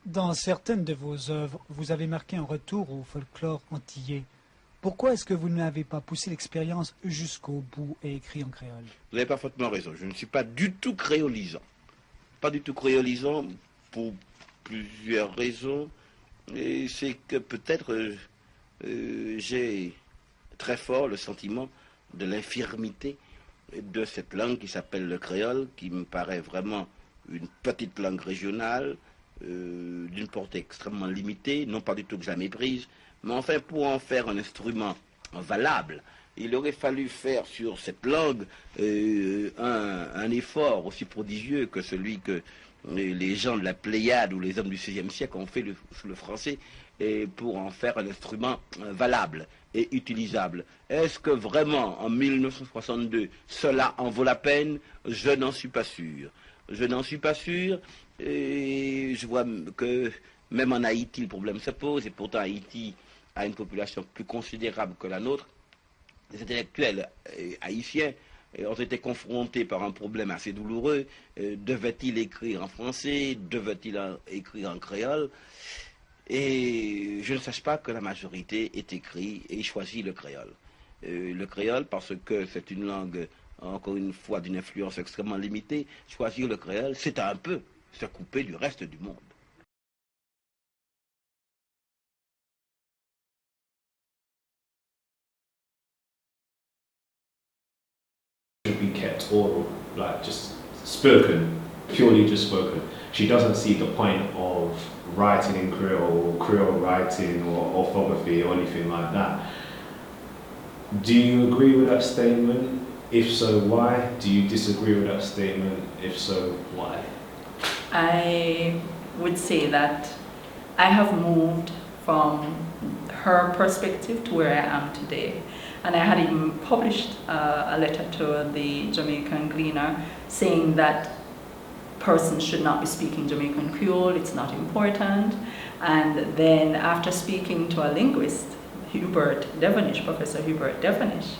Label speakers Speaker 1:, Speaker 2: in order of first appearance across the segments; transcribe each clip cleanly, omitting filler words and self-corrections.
Speaker 1: Dans certaines de vos œuvres, vous avez marqué un retour au folklore antillais. Pourquoi est-ce que vous n'avez pas poussé l'expérience jusqu'au bout et écrit en créole?
Speaker 2: Vous avez parfaitement raison. Je ne suis pas du tout créolisant. Pas du tout créolisant pour plusieurs raisons. Et c'est que peut-être j'ai très fort le sentiment de l'infirmité de cette langue qui s'appelle le créole, qui me paraît vraiment une petite langue régionale, d'une portée extrêmement limitée, non pas du tout que je la méprise, mais enfin pour en faire un instrument valable, il aurait fallu faire sur cette langue un effort aussi prodigieux que celui que les gens de la Pléiade ou les hommes du sixième siècle ont fait sous le français, et pour en faire un instrument valable et utilisable. Est-ce que vraiment en 1962 cela en vaut la peine? Je n'en suis pas sûr. Je n'en suis pas sûr, et je vois que même en Haïti le problème se pose, et pourtant Haïti a une population plus considérable que la nôtre. Les intellectuels haïtiens ont été confrontés par un problème assez douloureux. Devait-il écrire en français? Devait-il écrire en créole? Et je ne sache pas que la majorité ait écrit et choisi le créole. Le créole parce que c'est une langue, encore une fois, d'une influence extrêmement limitée. Choisir le créole, c'est un peu se couper du reste du monde.
Speaker 3: Should be kept oral, like just spoken, purely just spoken. She doesn't see the point of writing in Creole, or Creole writing, or orthography, or anything like that. Do you agree with that statement? If so, why? Do you disagree with that statement? If so, why?
Speaker 4: I would say that I have moved from her perspective to where I am today. And I had even published a letter to the Jamaican Gleaner saying that persons should not be speaking Jamaican Creole, it's not important. And then after speaking to a linguist, Professor Hubert Devonish,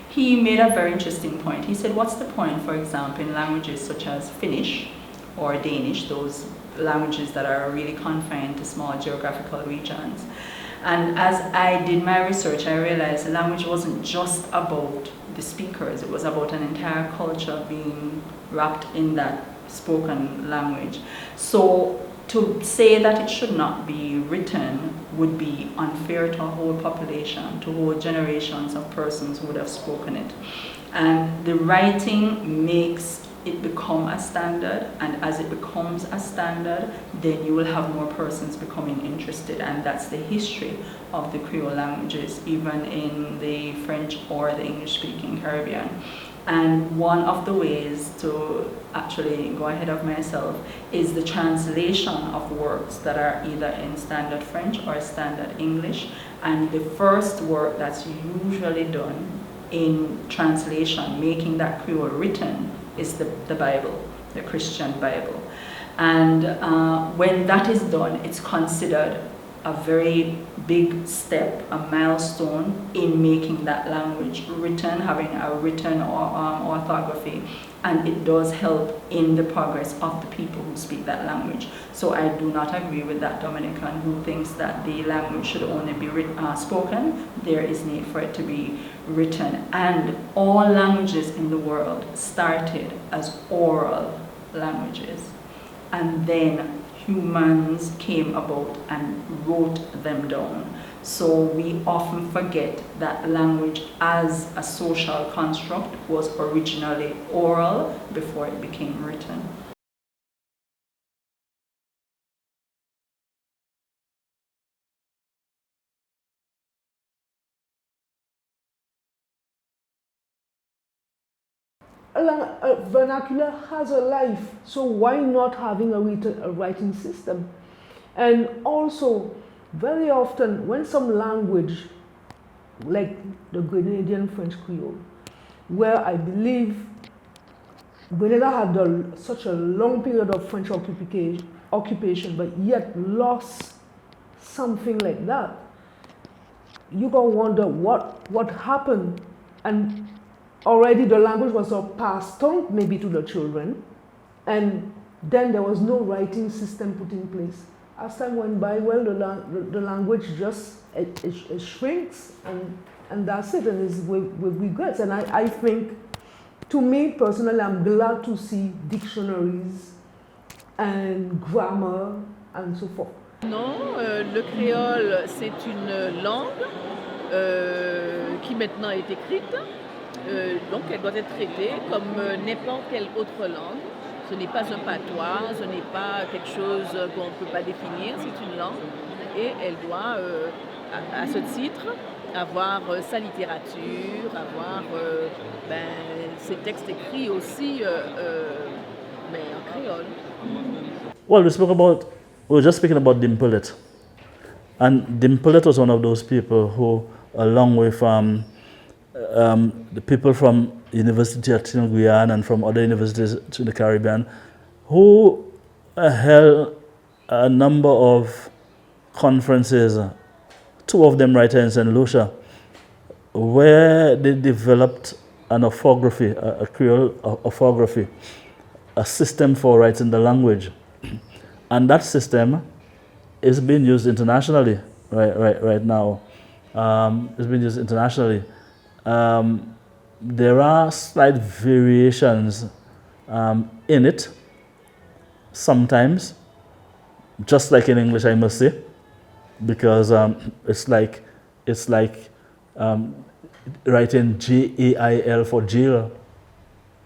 Speaker 4: he made a very interesting point. He said, what's the point, for example, in languages such as Finnish or Danish, those languages that are really confined to small geographical regions? And as I did my research, I realized the language wasn't just about the speakers, it was about an entire culture being wrapped in that spoken language. So to say that it should not be written would be unfair to a whole population, to whole generations of persons who would have spoken it. And the writing makes it become a standard, and as it becomes a standard, then you will have more persons becoming interested, and that's the history of the Creole languages, even in the French or the English-speaking Caribbean. And one of the ways to actually go ahead of myself is the translation of works that are either in standard French or standard English. And the first work that's usually done in translation, making that Creole written, is the Bible, the Christian Bible. And when that is done, it's considered a very big step, a milestone in making that language written, having a written orthography, and it does help in the progress of the people who speak that language. So I do not agree with that Dominican who thinks that the language should only be spoken. There is need for it to be written. And all languages in the world started as oral languages, and then humans came about and wrote them down. So we often forget that language as a social construct was originally oral before it became written.
Speaker 5: Vernacular has a life, so why not having a writing system? And also, very often when some language, like the Grenadian French Creole, where I believe Grenada had such a long period of French occupation, but yet lost something like that, you can wonder what happened. And already the language was passed on maybe to the children, and then there was no writing system put in place. as time went by, well, the language just it shrinks, and that's it, and it's with regrets. And I think, to me personally, I'm glad to see dictionaries and grammar and so forth.
Speaker 6: Non, le créole, c'est une langue qui maintenant est écrite, donc elle doit être traitée comme n'importe quelle autre langue. Ce n'est pas un patois, ce n'est pas quelque chose qu'on ne peut pas définir, c'est une langue et elle doit, à ce titre, avoir sa littérature, avoir ses textes écrits aussi, mais en créole.
Speaker 7: Well, we were just speaking about Dimpolet. And Dimpolet was one of those people who, along with the people from University of Guyana and from other universities in the Caribbean, who held a number of conferences, two of them right here in Sainte-Lucie, where they developed an orthography, a Creole orthography, a system for writing the language. And that system is being used internationally right now. It's being used internationally. There are slight variations in it, sometimes, just like in English, I must say, because it's like writing G-A-I-L for jail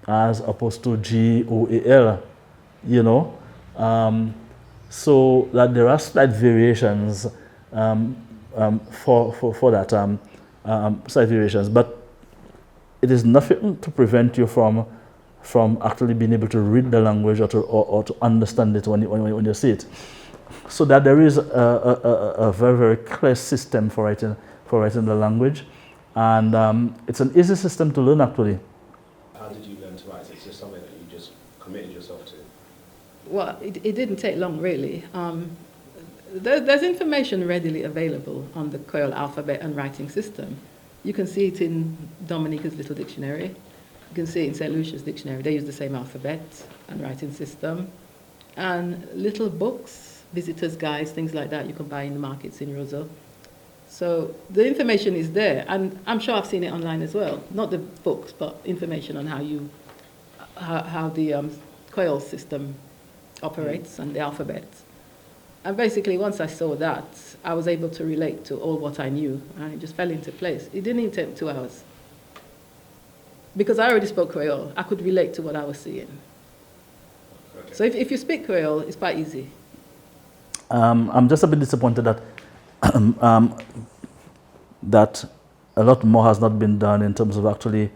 Speaker 7: as opposed to G-O-A-L, you know. So that there are slight variations for that, slight variations, but it is nothing to prevent you from actually being able to read the language or to understand it when you see it. So that there is a very, very clear system for writing the language, and it's an easy system to learn actually.
Speaker 3: How did you learn to write? It's just something that you just committed yourself to.
Speaker 6: Well, it didn't take long, really. There's information readily available on the Creole alphabet and writing system. You can see it in Dominica's little dictionary. You can see it in St. Lucia's dictionary. They use the same alphabet and writing system. And little books, visitors' guides, things like that, you can buy in the markets in Roseau. So the information is there, and I'm sure I've seen it online as well. Not the books, but information on how the Creole system operates and the alphabet. And basically, once I saw that, I was able to relate to all what I knew, and it just fell into place. It didn't even take 2 hours. Because I already spoke Creole, I could relate to what I was seeing. Okay. So if you speak Creole, it's quite easy.
Speaker 7: I'm just a bit disappointed that that a lot more has not been done in terms of actually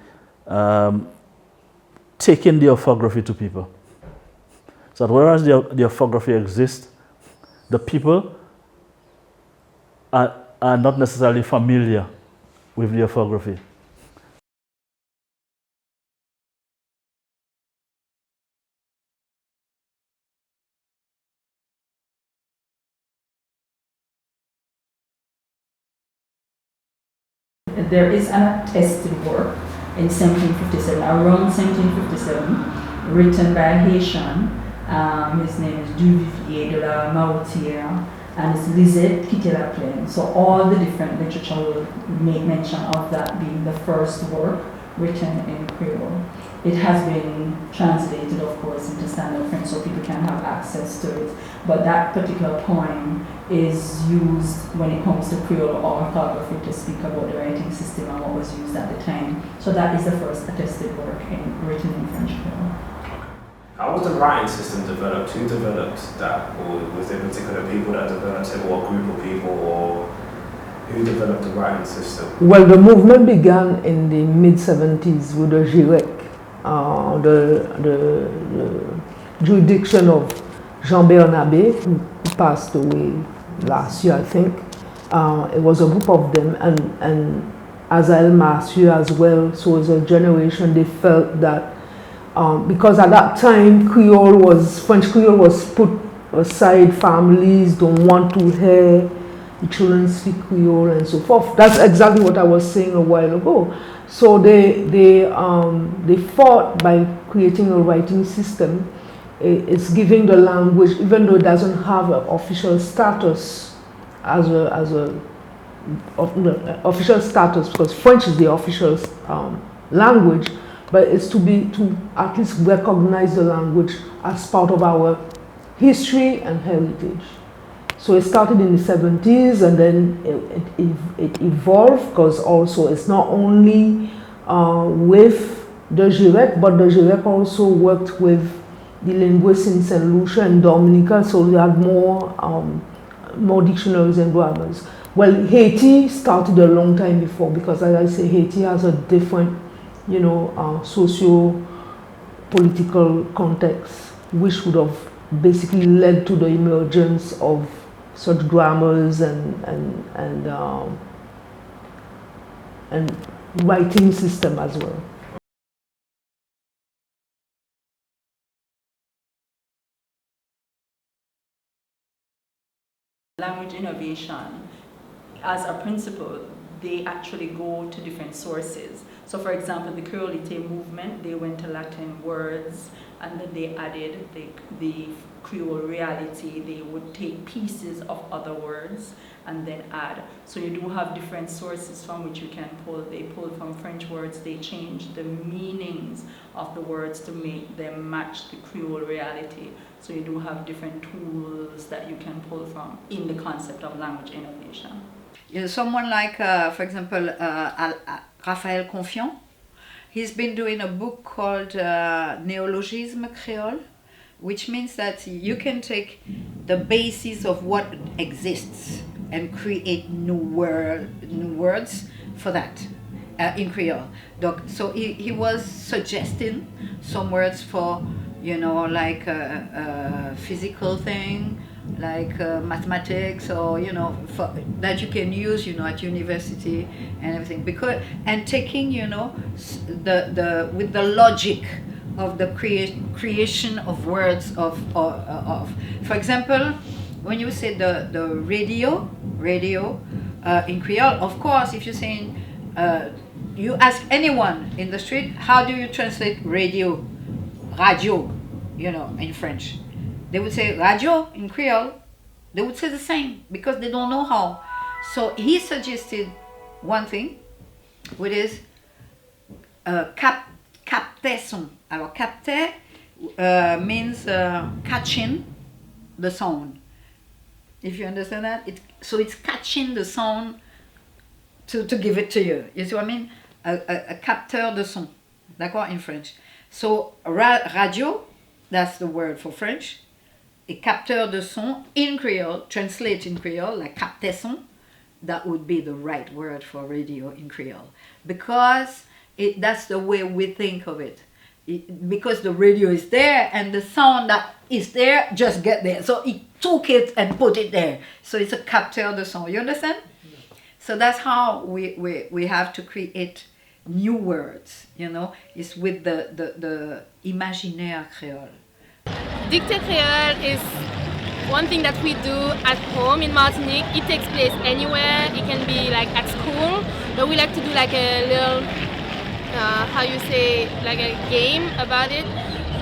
Speaker 7: taking the orthography to people. So that whereas the orthography exists, the people are not necessarily familiar with the orthography.
Speaker 4: There is an attested work in 1757, around 1757, written by a Haitian. His name is Devriez de la Maroutière, and it's Lisette qui la plaine. So all the different literature will make mention of that being the first work written in Creole. It has been translated, of course, into standard French so people can have access to it. But that particular poem is used when it comes to Creole orthography to speak about the writing system and what was used at the time. So that is the first attested work written in French Creole.
Speaker 3: How was the writing system developed? Who developed that? Or was there particular people that developed it, or a group of people, or who developed the writing system?
Speaker 5: Well, the movement began in the mid-70s with the GIREC, the jurisdiction of Jean Bernabe, who passed away last year, I think. It was a group of them, and Azael Mathieu as well. So as a generation, they felt that because at that time French Creole was put aside, families don't want to hear the children speak Creole and so forth. That's exactly what I was saying a while ago. So they fought by creating a writing system it's giving the language, even though it doesn't have an official status official status, because French is the official language, but it's to at least recognize the language as part of our history and heritage. So it started in the 70s, and then it evolved, because also it's not only with the GIREC, but the GIREC also worked with the linguists in Sainte-Lucie and Dominica, so they had more dictionaries and grammars. Well, Haiti started a long time before, because as I say, Haiti has a different, socio-political context, which would have basically led to the emergence of such grammars and writing system as well.
Speaker 4: Language innovation, as a principle, they actually go to different sources. So for example, the Creolite movement, they went to Latin words, and then they added the Creole reality. They would take pieces of other words and then add. So you do have different sources from which you can pull. They pulled from French words, they changed the meanings of the words to make them match the Creole reality. So you do have different tools that you can pull from in the concept of language innovation.
Speaker 8: Someone like, for example, Raphaël Confiant, he's been doing a book called Néologisme Créole, which means that you can take the basis of what exists and create new words for that in Creole. So he was suggesting some words for, like a physical thing, like mathematics, or that you can use at university and everything, and taking with the logic of the creation of words of for example, when you say the radio in Creole, of course, if you're saying you ask anyone in the street, how do you translate radio in French, they would say radio. In Creole, they would say the same, because they don't know how. So he suggested one thing, which is capter son. Alors capter means catching the sound. If you understand that, so it's catching the sound to give it to you. You see what I mean? A capteur de son, d'accord, in French. So radio, that's the word for French. A capteur de son in Creole, translate in Creole, like capter son, that would be the right word for radio in Creole, because that's the way we think of it. Because the radio is there and the sound that is there just get there. So he took it and put it there. So it's a capteur de son. You understand? So that's how we have to create new words. It's with the imaginaire Creole.
Speaker 9: Dictée Créole is one thing that we do at home in Martinique. It takes place anywhere. It can be like at school, but we like to do like a little, like a game about it.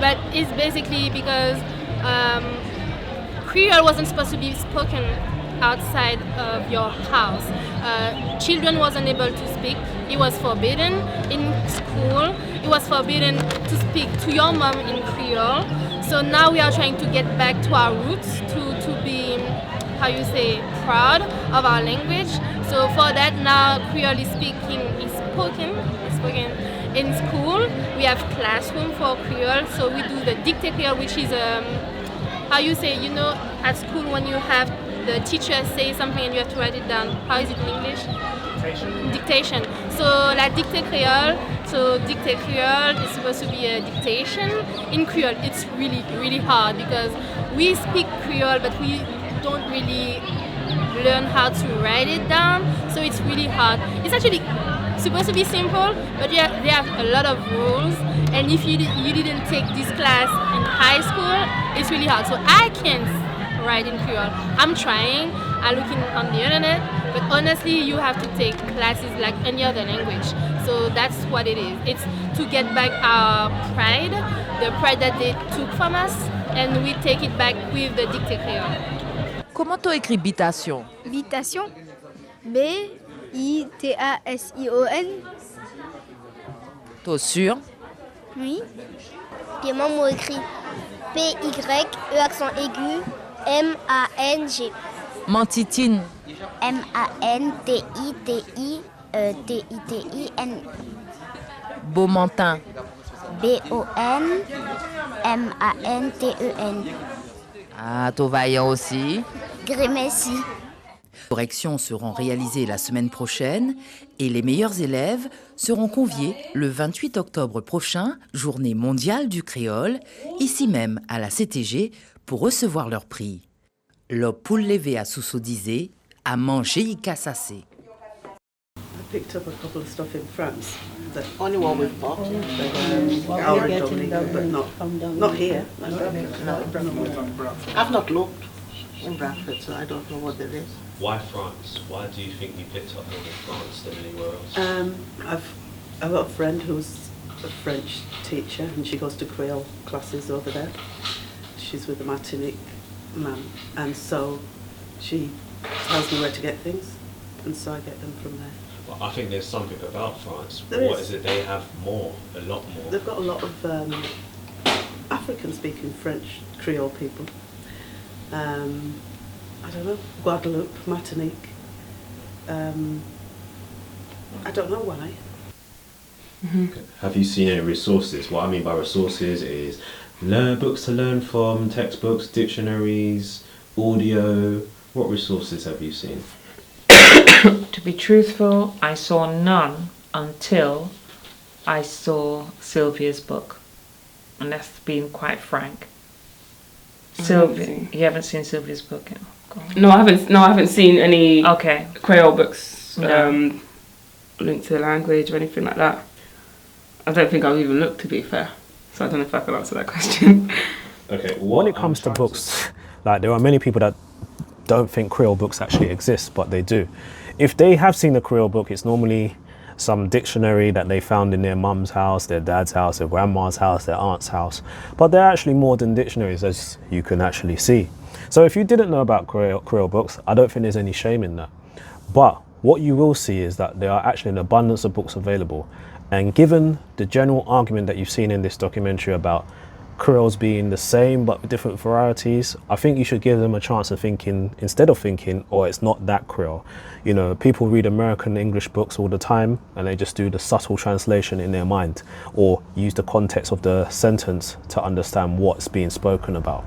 Speaker 9: But it's basically because Creole wasn't supposed to be spoken outside of your house. Children wasn't able to speak. It was forbidden in school. It was forbidden to speak to your mom in Creole. So now we are trying to get back to our roots, to be, proud of our language. So for that now Creole is spoken in school. We have classroom for Creole. So we do the Dictée Créole, which is at school when you have the teacher say something and you have to write it down. How is it in English? Dictation. So la Dictée Créole. So Dictée Créole is supposed to be a dictation. In Creole, it's really, really hard because we speak Creole, but we don't really learn how to write it down. So it's really hard. It's actually supposed to be simple, but they have a lot of rules. And if you didn't take this class in high school, it's really hard. So I can't write in Creole. I'm trying. I'm looking on the internet, but honestly, you have to take classes like any other language. So that's what it is. It's to get back our pride, the pride that they took from us, and we take it back with the dictée créole.
Speaker 10: Comment on écrit bitation?
Speaker 11: Bitation. B-I-T-A-S-I-O-N.
Speaker 10: T'es sûr?
Speaker 11: Oui. Et moi, moi écrit P-Y, E accent aigu, M-A-N-G.
Speaker 10: Mantitine.
Speaker 11: M-A-N-T-I-T-I-T-I-N.
Speaker 10: Beaumentin.
Speaker 11: B-O-M-M-A-N-T-E-N.
Speaker 10: Ah, t'es vaillant aussi.
Speaker 11: Grémessi.
Speaker 10: Les corrections seront réalisées la semaine prochaine et les meilleurs élèves seront conviés le 28 octobre prochain, journée mondiale du créole, ici même à la CTG, pour recevoir leur prix. Le poule levé à sous-sodisé, à manger y cassassé.
Speaker 12: I picked up a couple of stuff in France. The only one we've bought, our Dominica, but not here. No. I've not looked in Bradford, so I don't know what there is.
Speaker 3: Why France? Why do you think you picked up more in France than anywhere else?
Speaker 12: I've got a friend who's a French teacher, and she goes to Creole classes over there. She's with the Martinique man, and so she tells me where to get things, and so I get them from there.
Speaker 3: Well, I think there's something about France.
Speaker 12: What
Speaker 3: is it? They have more, a lot more.
Speaker 12: They've got a lot of African-speaking French Creole people. I don't know, Guadeloupe, Martinique. I don't know why.
Speaker 3: Okay. Have you seen any resources? What I mean by resources is books to learn from, textbooks, dictionaries, audio. What resources have you seen?
Speaker 13: To be truthful, I saw none until I saw Sylvia's book. And that's being quite frank. Sylvia, you haven't seen Sylvia's book yet?
Speaker 14: No, I haven't seen any Creole books
Speaker 13: No.
Speaker 14: linked to the language or anything like that. I don't think I'll even look, to be fair. So I don't know if I can answer that question.
Speaker 3: Okay.
Speaker 15: When it comes to books, like there are many people that don't think Creole books actually exist, but they do. If they have seen a Creole book, it's normally some dictionary that they found in their mum's house, their dad's house, their grandma's house, their aunt's house. But they're actually more than dictionaries, as you can actually see. So if you didn't know about Creole books, I don't think there's any shame in that. But what you will see is that there are actually an abundance of books available. And given the general argument that you've seen in this documentary about Creoles being the same but with different varieties, I think you should give them a chance of thinking, instead of thinking, oh, it's not that Creole. You know, people read American English books all the time and they just do the subtle translation in their mind or use the context of the sentence to understand what's being spoken about.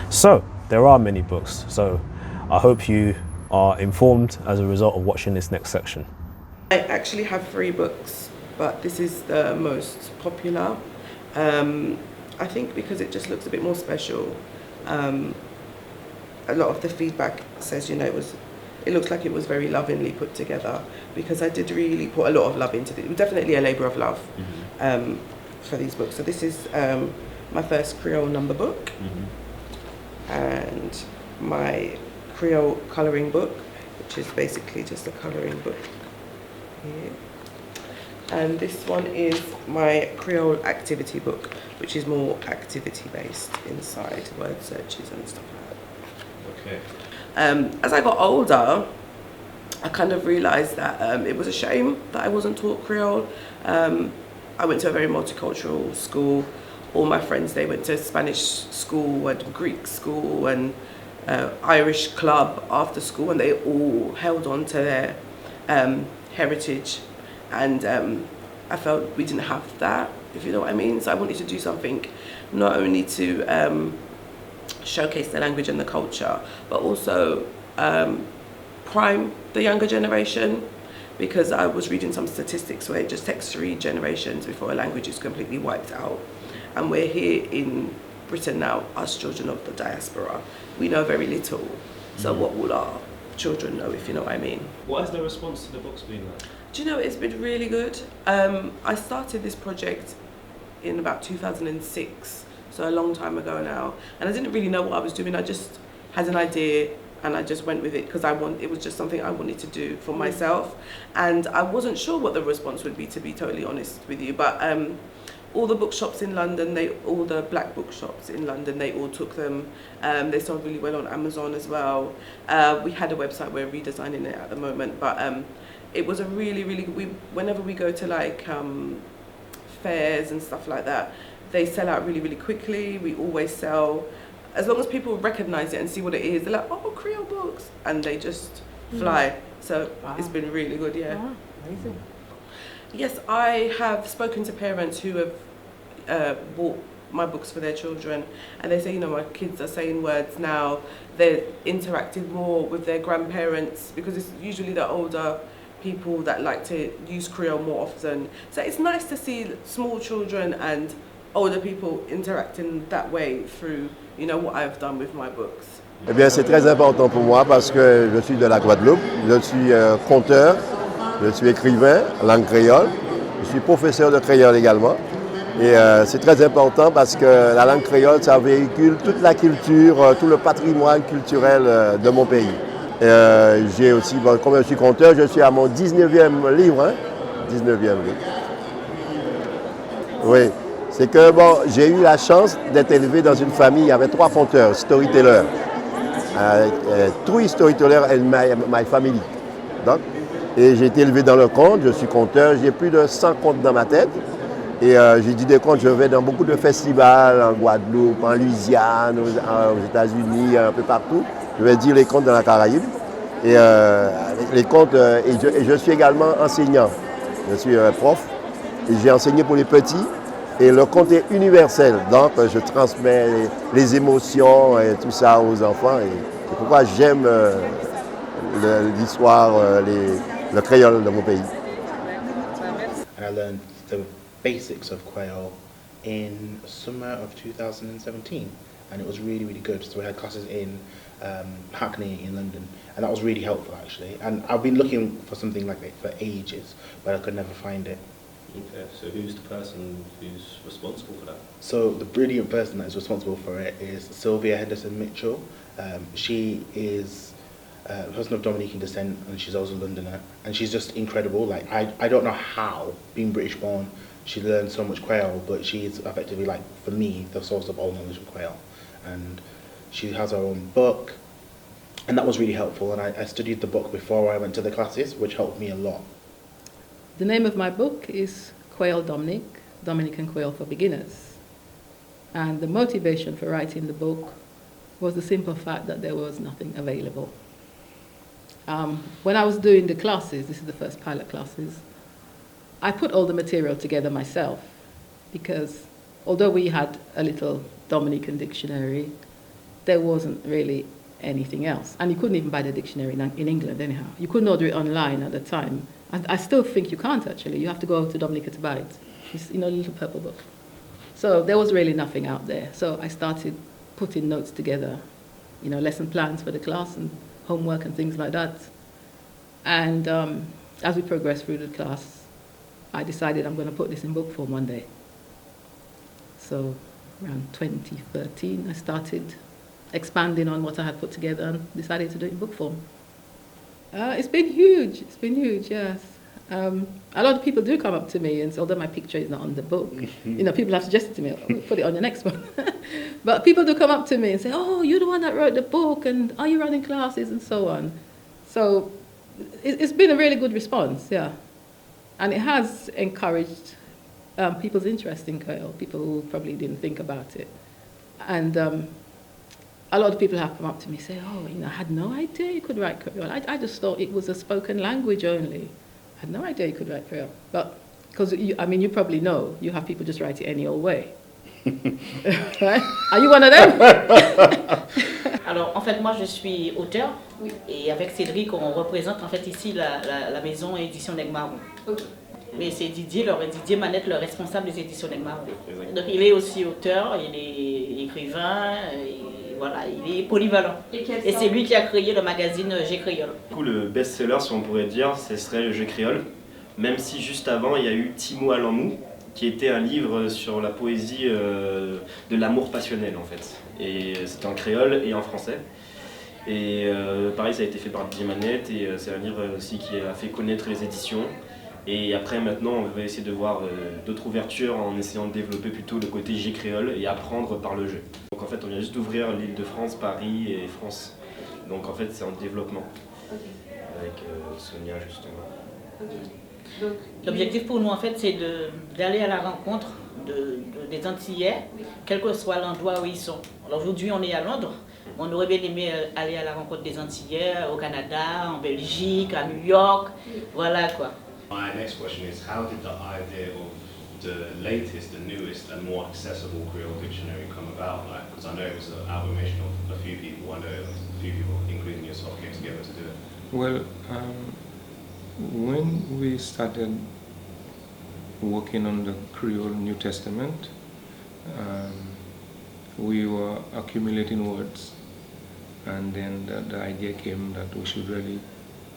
Speaker 15: So there are many books, so I hope you are informed as a result of watching this next section.
Speaker 16: I actually have 3 books, but this is the most popular. I think because it just looks a bit more special. A lot of the feedback says, you know, it looks like it was very lovingly put together, because I did really put a lot of love into it. It was definitely a labour of love for these books. So this is my first Creole number book, and my Creole colouring book, which is basically just a colouring book here. And this one is my Creole activity book, which is more activity based inside, word searches and stuff like that.
Speaker 3: Okay.
Speaker 16: As I got older, I kind of realised that it was a shame that I wasn't taught Creole. I went to a very multicultural school. All my friends, they went to Spanish school and Greek school and Irish club after school, and they all held on to their heritage. And I felt we didn't have that, if you know what I mean. So I wanted to do something not only to showcase the language and the culture, but also prime the younger generation, because I was reading some statistics where it just takes 3 generations before a language is completely wiped out. And we're here in Britain now, us children of the diaspora, we know very little. So what will our children know, if you know what I mean?
Speaker 3: What has the response to the books been like?
Speaker 16: Do you know, it's been really good. I started this project in about 2006, so a long time ago now, and I didn't really know what I was doing. I just had an idea and I just went with it because it was just something I wanted to do for myself, and I wasn't sure what the response would be, to be totally honest with you. But all the bookshops in London, all the black bookshops in London, they all took them. They sold really well on Amazon as well. We had a website, we're redesigning it at the moment, but it was a really, really good, whenever we go to like fairs and stuff like that, they sell out really, really quickly. We always sell, as long as people recognize it and see what it is, they're like, oh, Creole books, and they just fly. So it's been really good, yeah.
Speaker 5: Wow, amazing.
Speaker 16: Yes, I have spoken to parents who have bought my books for their children, and they say, you know, my kids are saying words now, they're interacting more with their grandparents, because it's usually the older people that like to use Creole more often. So it's nice to see small children and older people interacting that way through, you know, what I've done with my books.
Speaker 17: Eh bien, c'est très important pour moi parce que je suis de la Guadeloupe, je suis conteur, je suis écrivain en langue créole, je suis professeur de créole également. Et c'est très important parce que la langue créole, ça véhicule toute la culture, tout le patrimoine culturel de mon pays. J'ai aussi, bon, comme je suis conteur, je suis à mon 19e livre. 19e livre. Oui, c'est que bon, j'ai eu la chance d'être élevé dans une famille, il y avait 3 conteurs, storytellers. 3 storytellers in my family. Donc, et j'ai été élevé dans le conte, je suis conteur, j'ai plus de 100 contes dans ma tête. Et j'ai dit des contes, je vais dans beaucoup de festivals, en Guadeloupe, en Louisiane, aux États-Unis, un peu partout. Je vais dire les contes dans la Caraïbe. Et les contes, et je suis également enseignant. Je suis prof et j'ai enseigné pour les petits. Et le conte est universel, donc je transmets les émotions et tout ça aux enfants. Et c'est pourquoi j'aime l'histoire, le créole de mon pays.
Speaker 18: And I learned the basics of Kwéyòl in summer of 2017, and it was really, really good. So we had classes in Hackney in London, and that was really helpful actually. And I've been looking for something like that for ages, but I could never find it.
Speaker 3: Okay, so who's the person who's responsible for that?
Speaker 18: So the brilliant person that is responsible for it is Sylvia Henderson Mitchell. She is a person of Dominican descent, and she's also a Londoner, and she's just incredible. Like I don't know how, being British born, she learned so much Creole, but she's effectively, like, for me, the source of all knowledge of Creole. And she has her own book, and that was really helpful. And I studied the book before I went to the classes, which helped me a lot.
Speaker 6: The name of my book is Kwéyòl Dominican Creole for Beginners. And the motivation for writing the book was the simple fact that there was nothing available. When I was doing the classes, this is the first pilot classes, I put all the material together myself, because although we had a little Dominican dictionary, there wasn't really anything else. And you couldn't even buy the dictionary in England anyhow. You couldn't order it online at the time. And I still think you can't actually. You have to go to Dominica to buy it. It's, you know, a little purple book. So there was really nothing out there. So I started putting notes together, you know, lesson plans for the class and homework and things like that. And as we progressed through the class, I decided I'm going to put this in book form one day. So around 2013, I started expanding on what I had put together and decided to do it in book form. It's been huge. It's been huge, yes. A lot of people do come up to me, and although my picture is not on the book, you know, people have suggested to me, oh, put it on the next one. But people do come up to me and say, oh, you're the one that wrote the book, and are you running classes, and so on. So it's been a really good response, yeah. And it has encouraged people's interest in Creole, people who probably didn't think about it. And a lot of people have come up to me and say, oh, you know, I had no idea you could write Creole. I just thought it was a spoken language only. I had no idea you could write Creole. But, because, I mean, you probably know, you have people just write it any old way. Right? Are you one of them?
Speaker 19: Alors, en fait, moi, je suis auteur. Oui. Et avec Cédric, on représente, en fait, ici, la maison édition Negmarron. Okay. Mais c'est Didier Manette, le responsable des éditions Negmarron. Donc, il est aussi auteur, il est écrivain, voilà, il est polyvalent. Et c'est lui qui a créé le magazine Ekri Kreyòl.
Speaker 20: Du coup, le best-seller, si on pourrait dire, ce serait le Ekri Kreyòl. Même si juste avant, il y a eu Timo Alamou, qui était un livre sur la poésie de l'amour passionnel, en fait. Et c'était en créole et en français. Et pareil, ça a été fait par Didier Manette, et c'est un livre aussi qui a fait connaître les éditions. Et après, maintenant, on va essayer de voir d'autres ouvertures en essayant de développer plutôt le côté G créole et apprendre par le jeu. Donc en fait, on vient juste d'ouvrir l'Île-de-France, Paris et France. Donc en fait, c'est en développement. Avec Sonia, justement.
Speaker 19: L'objectif pour nous, en fait, c'est d'aller à la rencontre des Antillais, quel que soit l'endroit où ils sont. Alors aujourd'hui, on est à Londres. On aurait bien aimé aller à la rencontre des Antillais au Canada, en Belgique, à New York. Voilà quoi.
Speaker 3: My next question is, how did the idea of the latest, the newest and more accessible Creole dictionary come about? Because I know it was an amalgamation of a few people. I know a few people, including yourself, came together to do it.
Speaker 21: Well, when we started working on the Creole New Testament, we were accumulating words, and then the idea came that we should really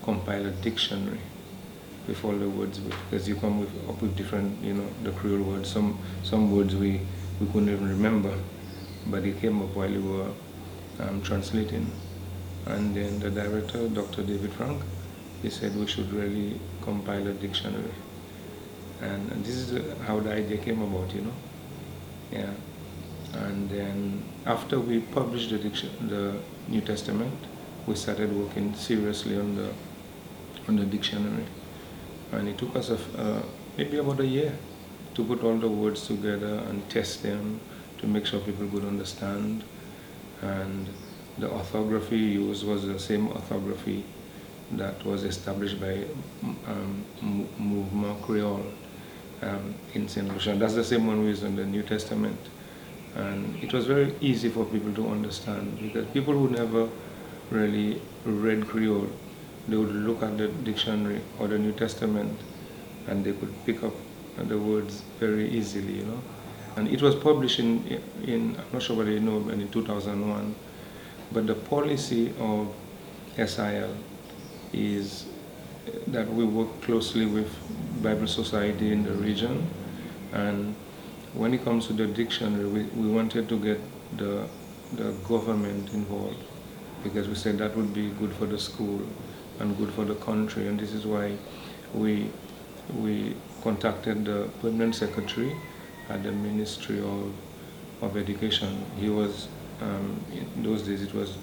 Speaker 21: compile a dictionary with all the words, because you come up with different, the Creole words. Some words we couldn't even remember, but it came up while we were translating. And then the director, Dr. David Frank, he said we should really compile a dictionary. And this is how the idea came about, Yeah. And then after we published the New Testament, we started working seriously on the dictionary. And it took us maybe about a year to put all the words together and test them to make sure people could understand. And the orthography used was the same orthography that was established by Mouvement Creole in Sainte-Lucie. That's the same one we use in the New Testament. And it was very easy for people to understand, because people who never really read Creole, they would look at the dictionary or the New Testament and they could pick up the words very easily, And it was published in I'm not sure whether you know, but in 2001. But the policy of SIL is that we work closely with Bible Society in the region, and when it comes to the dictionary, we wanted to get the government involved, because we said that would be good for the school and good for the country, and this is why we contacted the permanent secretary at the Ministry of Education. He was, in those days it was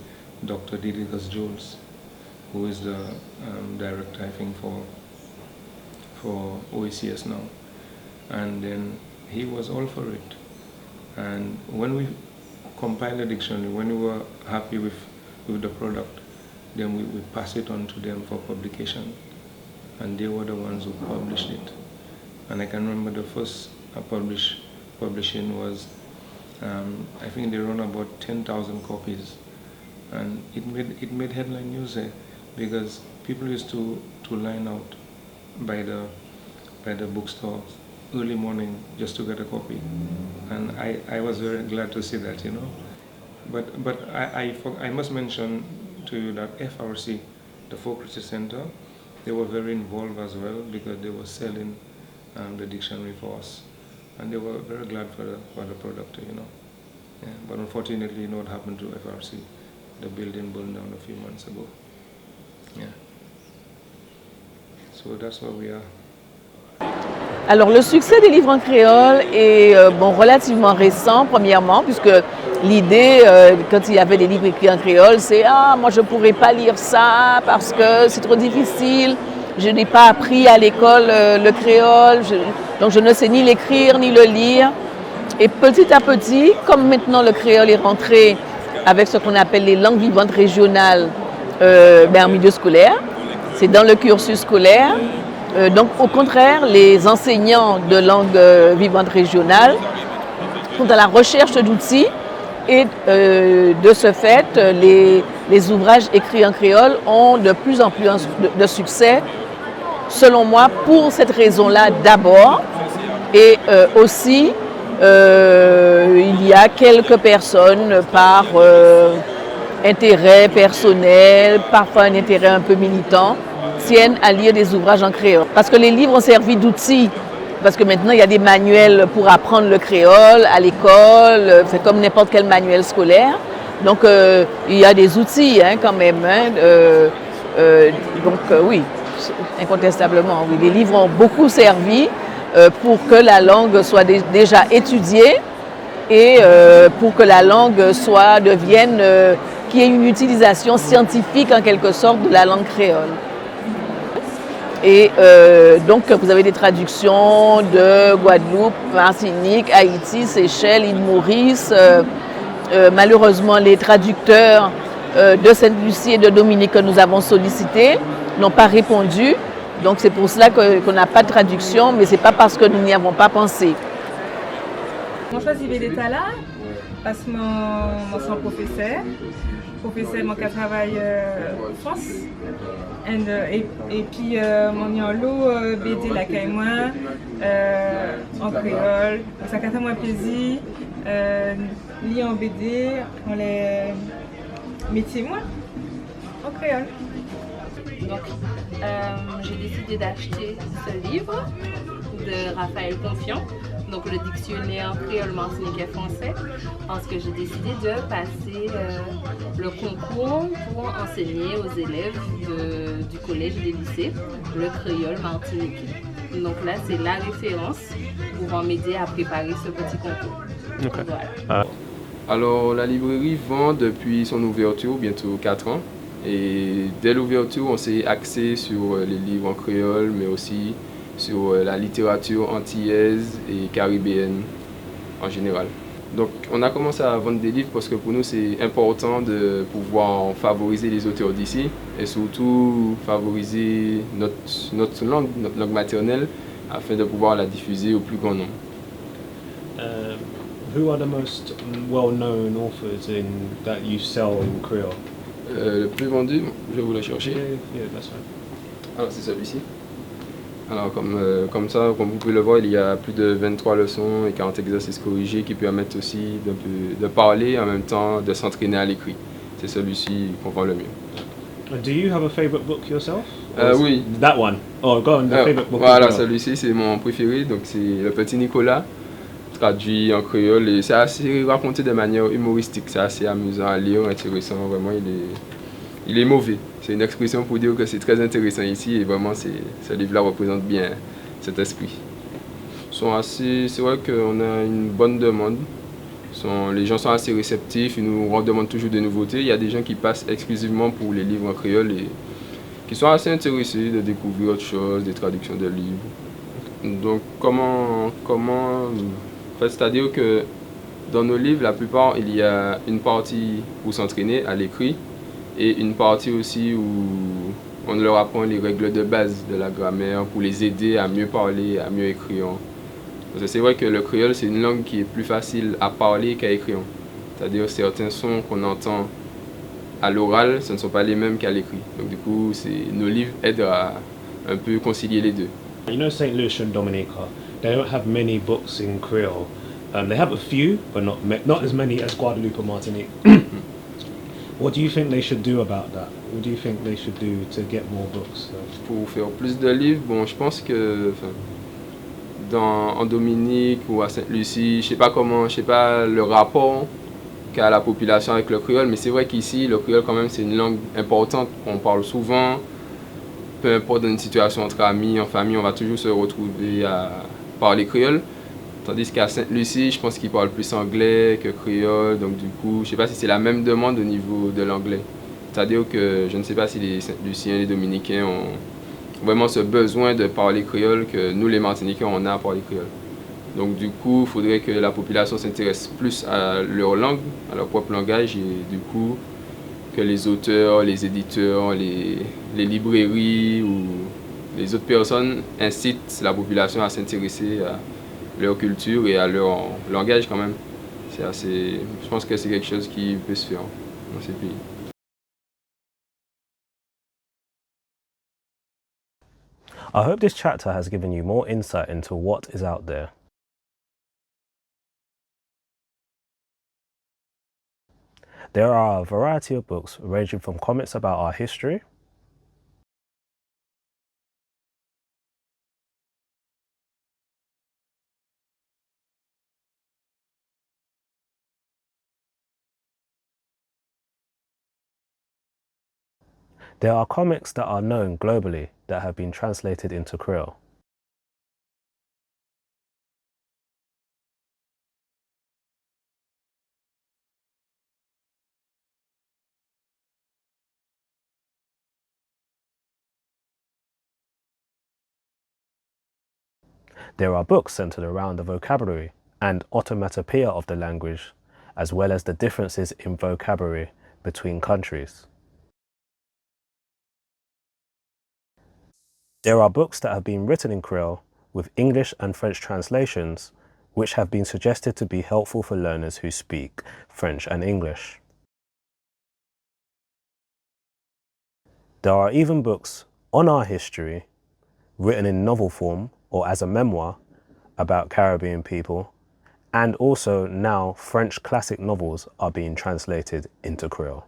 Speaker 21: Dr. Didicus Jules, who is the director, I think, for OECS now. And then he was all for it. And when we compiled the dictionary, when we were happy with the product, then we passed it on to them for publication. And they were the ones who published it. And I can remember the first publishing was, I think they run about 10,000 copies. And it made headline news because people used to line out by the bookstores early morning just to get a copy. And I was very glad to see that, But I must mention to you that FRC, the Folk Research Center, they were very involved as well, because they were selling the dictionary for us. And they were very glad for the product, Yeah. But unfortunately, what happened to FRC? The building burned down a few months ago. Yeah. So that's where we are.
Speaker 5: Alors le succès des livres en créole est relativement récent, premièrement, puisque l'idée, quand il y avait des livres écrits en créole, c'est « Ah, moi je ne pourrais pas lire ça parce que c'est trop difficile, je n'ai pas appris à l'école le créole, donc je ne sais ni l'écrire ni le lire ». Et petit à petit, comme maintenant le créole est rentré avec ce qu'on appelle les langues vivantes régionales en milieu scolaire, c'est dans le cursus scolaire. Donc au contraire, les enseignants de langue vivante régionale sont à la recherche d'outils et de ce fait, les ouvrages écrits en créole ont de plus en plus de succès, selon moi, pour cette raison-là d'abord, et aussi il y a quelques personnes par intérêt personnel, parfois un intérêt un peu militant, tiennent à lire des ouvrages en créole. Parce que les livres ont servi d'outils, parce que maintenant il y a des manuels pour apprendre le créole à l'école, c'est comme n'importe quel manuel scolaire. Donc il y a des outils quand même. Oui,
Speaker 6: incontestablement, oui. Les livres ont beaucoup servi pour que la langue soit déjà étudiée et pour que la langue devienne, qu'il y ait une utilisation scientifique en quelque sorte de la langue créole. Et donc vous avez des traductions de Guadeloupe, Martinique, Haïti, Seychelles, île Maurice. Malheureusement, les traducteurs de Sainte-Lucie et de Dominica que nous avons sollicités n'ont pas répondu. Donc c'est pour cela qu'on n'a pas de traduction, mais ce n'est pas parce que nous n'y avons pas pensé.
Speaker 1: Je choisis Bédétala parce que je suis professeur. Professeur, je travaille en France. Et puis, mon yolo BD la caille en créole. Ça fait moi plaisir. Lire en BD, on les métiers moi en créole.
Speaker 22: Donc, j'ai décidé d'acheter ce livre de Raphaël Confiant, donc le dictionnaire créole martiniquais français, parce que j'ai décidé de passer le concours pour enseigner aux élèves du collège et des lycées le créole martiniquais. Donc là, c'est la référence pour m'aider à préparer ce petit concours.
Speaker 23: Okay.
Speaker 22: Voilà.
Speaker 23: Alors, la librairie vend depuis son ouverture, bientôt 4 ans. Et dès l'ouverture, on s'est axé sur les livres en créole, mais aussi sur la littérature antillaise et caribéenne en général. Donc, on a commencé à vendre des livres parce que pour nous, c'est important de pouvoir favoriser les auteurs d'ici et surtout favoriser notre langue maternelle afin de pouvoir la diffuser au plus grand nombre.
Speaker 15: Who are the most well-known authors that you sell in Creole?
Speaker 23: Le plus vendu, je vais vous le chercher.
Speaker 15: Yeah, that's fine.
Speaker 23: Alors c'est celui-ci. Alors comme ça, comme vous pouvez le voir, il y a plus de 23 leçons et 40 exercices corrigés qui permettent aussi de parler en même temps de s'entraîner à l'écrit. C'est celui-ci qu'on vend le mieux.
Speaker 15: Do you have a favorite book yourself?
Speaker 23: Oui.
Speaker 15: That one. Oh, go on, the favorite book.
Speaker 23: Voilà, celui-ci c'est mon préféré, donc c'est Le Petit Nicolas, traduit en créole, et c'est assez raconté de manière humoristique, c'est assez amusant à lire, intéressant, vraiment il est mauvais. C'est une expression pour dire que c'est très intéressant ici et vraiment ce livre-là représente bien cet esprit. C'est vrai qu'on a une bonne demande, les gens sont assez réceptifs, ils nous redemandent toujours des nouveautés. Il y a des gens qui passent exclusivement pour les livres en créole et qui sont assez intéressés de découvrir autre chose, des traductions de livres. Donc comment c'est-à-dire que dans nos livres, la plupart, il y a une partie pour s'entraîner à l'écrit et une partie aussi où on leur apprend les règles de base de la grammaire pour les aider à mieux parler, à mieux écrire. Parce que c'est vrai que le créole, c'est une langue qui est plus facile à parler qu'à écrire. C'est-à-dire certains sons qu'on entend à l'oral, ce ne sont pas les mêmes qu'à l'écrit. Donc du coup, nos livres aident à un peu concilier les deux.
Speaker 15: You know Sainte-Lucie and Dominica, they don't have many books in Creole. They have a few, but not as many as Guadeloupe and Martinique. What do you think they should do about that? What do you think they should do to get more books?
Speaker 23: Pour faire plus de livres, bon, je pense que en Dominique ou à Sainte-Lucie, je sais pas le rapport qu'a la population avec le créole, mais c'est vrai qu'ici, le créole quand même c'est une langue importante, on parle souvent. Peu importe dans une situation entre amis, en famille, on va toujours se retrouver à parler créole. Tandis qu'à Sainte-Lucie, je pense qu'ils parlent plus anglais que créole. Donc du coup, je ne sais pas si c'est la même demande au niveau de l'anglais. C'est-à-dire que je ne sais pas si les Sainte-Luciens, les Dominicains ont vraiment ce besoin de parler créole que nous, les Martiniquais, on a à parler créole. Donc du coup, il faudrait que la population s'intéresse plus à leur langue, à leur propre langage, et du coup, que les auteurs, les éditeurs, les librairies ou les autres personnes incitent la population à s'intéresser à leur culture et à leur langage quand même. Je pense que c'est quelque chose qui peut se faire dans ces pays.
Speaker 15: I hope this chapter has given you more insight into what is out there. There are a variety of books ranging from comments about our history, There are comics that are known globally that have been translated into Creole. There are books centered around the vocabulary and onomatopoeia of the language, as well as the differences in vocabulary between countries. There are books that have been written in Creole with English and French translations, which have been suggested to be helpful for learners who speak French and English. There are even books on our history, written in novel form or as a memoir about Caribbean people, and also now French classic novels are being translated into Creole.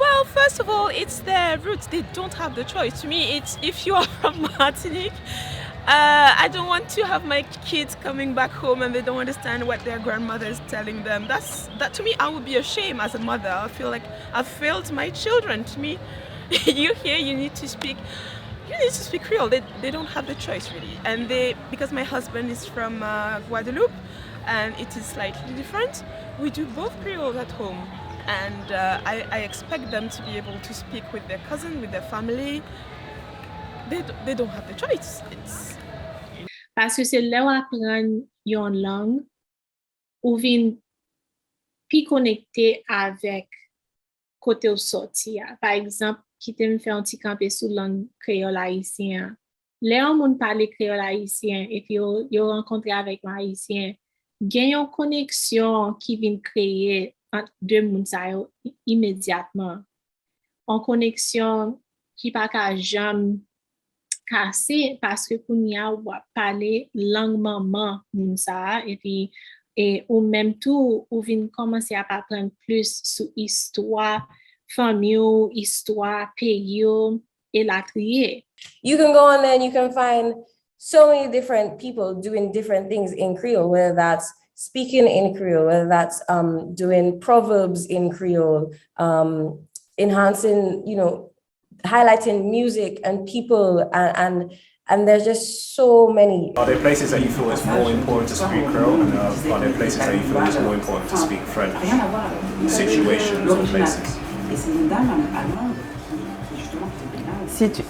Speaker 2: Well, first of all, it's their roots. They don't have the choice. To me, it's if you are from Martinique, I don't want to have my kids coming back home and they don't understand what their grandmother is telling them. That to me, I would be ashamed as a mother. I feel like I've failed my children. To me, you're here, you need to speak Creole. They don't have the choice really. And because my husband is from Guadeloupe and it is slightly different, we do both Creole at home. And I expect them to be able to speak with their cousin, with their family. They don't have the choice.
Speaker 4: Parce que c'est là où apprendre une langue, ou vin plus connecté avec côté où sorti. Par exemple, qui t'aime faire un petit campé sous langue créole haïtien. Là, on parle créole haïtien et puis yo rencontré avec un haïtien. Gagne une connexion qui vient créer entre deux mondes immédiatement. En connexion qui pas qu'à jamais casser parce que qu'on y a parler langue maman mounsa et puis ou même tout ou vient commencer à apprendre plus sur histoire famille, histoire pays et la trier.
Speaker 7: You can go on there and you can find so many different people doing different things in Creole, whether that's speaking in Creole, whether that's doing proverbs in Creole, enhancing, highlighting music and people, and there's just so many.
Speaker 3: Are there places that you feel it's more important to speak Creole, and are there places that you feel it's more important to speak French? Situations or places?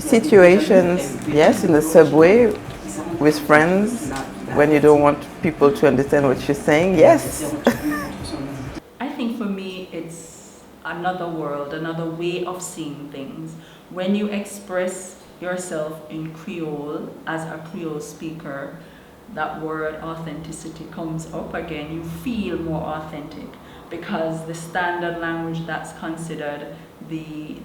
Speaker 24: Situations, yes, in the subway with friends, when you don't want people to understand what you're saying, yes.
Speaker 25: I think for me, it's another world, another way of seeing things. When you express yourself in Creole as a Creole speaker, that word authenticity comes up again. You feel more authentic because the standard language that's considered the